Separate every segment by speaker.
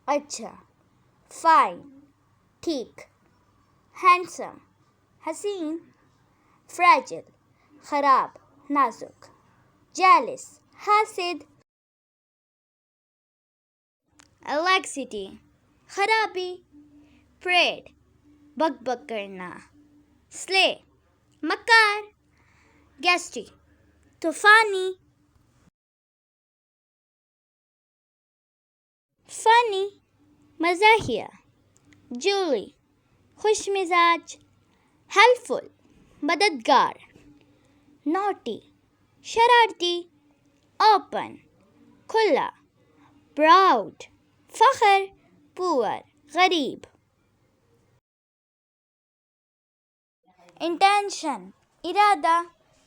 Speaker 1: अच्छा, फाइन, ठीक, हैंडसम, हसीन, फ्रैजिल, खराब, नाजुक, जेलिस, हासिद, एलेक्सिटी, खराबी, प्रेड, बकबक करना, स्ले, मकार, गैस्टी, तूफानी, फनी, मज़ाहिया, जूली, खुश मिजाज, हेल्पफुल, मददगार, नोटी, शरारती, ओपन, खुला, प्राउड, फ़ख्र, पुअर, गरीब, इंटेंशन, इरादा,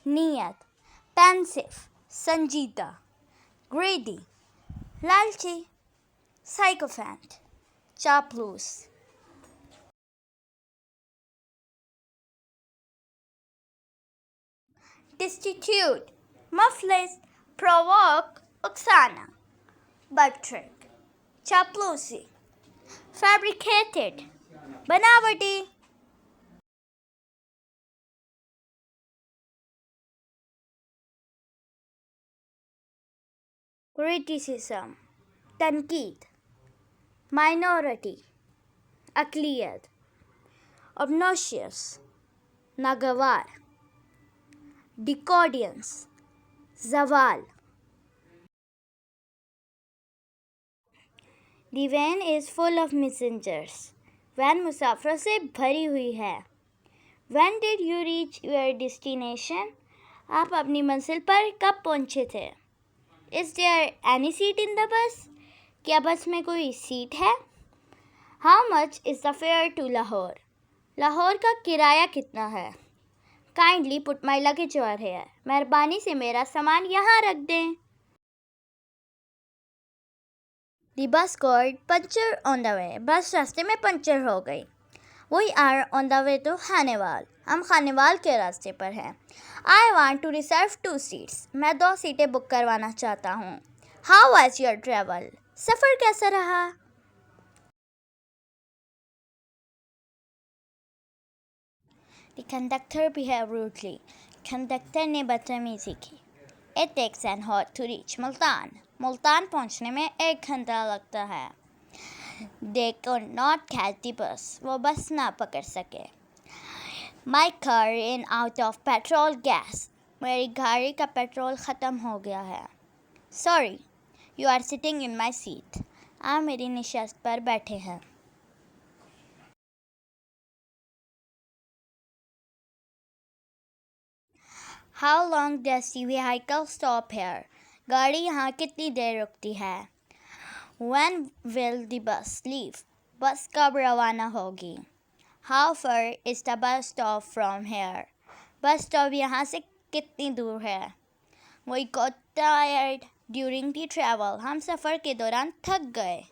Speaker 1: नीयत, पेंसिव, संजीदा, ग्रेडी, लालची, साइकोफैंट, चापलूस, destitute, muffless, provoke, uksana, buttrick, चापलूसी, fabricated, बनावटी, criticism, तनकीद, minority, अकलियत, obnoxious, नागवार, decadence, जवाल. The van is full of messengers. Van मुसाफरों से भरी हुई है. When did you reach your destination? आप अपनी मंजिल पर कब पहुंचे थे? Is there any seat in the bus? क्या बस में कोई सीट है? How much is the fare to Lahore? Lahore का किराया कितना है? Kindly put my luggage over here. मेहरबानी से मेरा सामान यहाँ रख दें. The bus got puncture on the way. बस रास्ते में पंचर हो गई. We are on the way to Khanewal. हम खानेवाल के रास्ते पर हैं. I want to reserve 2 seats. मैं 2 सीटें बुक करवाना चाहता हूँ. How was your travel? सफ़र कैसा रहा? The conductor behaved rudely. Conductor ने बदतमीजी की. It takes an hour to reach Multan. Multan पहुंचने में 1 घंटा लगता है. They could not catch the bus. वो बस ना पकड़ सके. My car ran out of petrol gas. मेरी गाड़ी का पेट्रोल ख़त्म हो गया है. Sorry, you are sitting in my seat. आप मेरी नशिस्त पर बैठे हैं. How long does the vehicle stop here? गाड़ी यहाँ कितनी देर रुकती है? When will the bus leave? बस कब रवाना होगी? How far is the bus stop from here? Bus stop यहाँ से कितनी दूर है? We got tired during the travel. हम सफ़र के दौरान थक गए.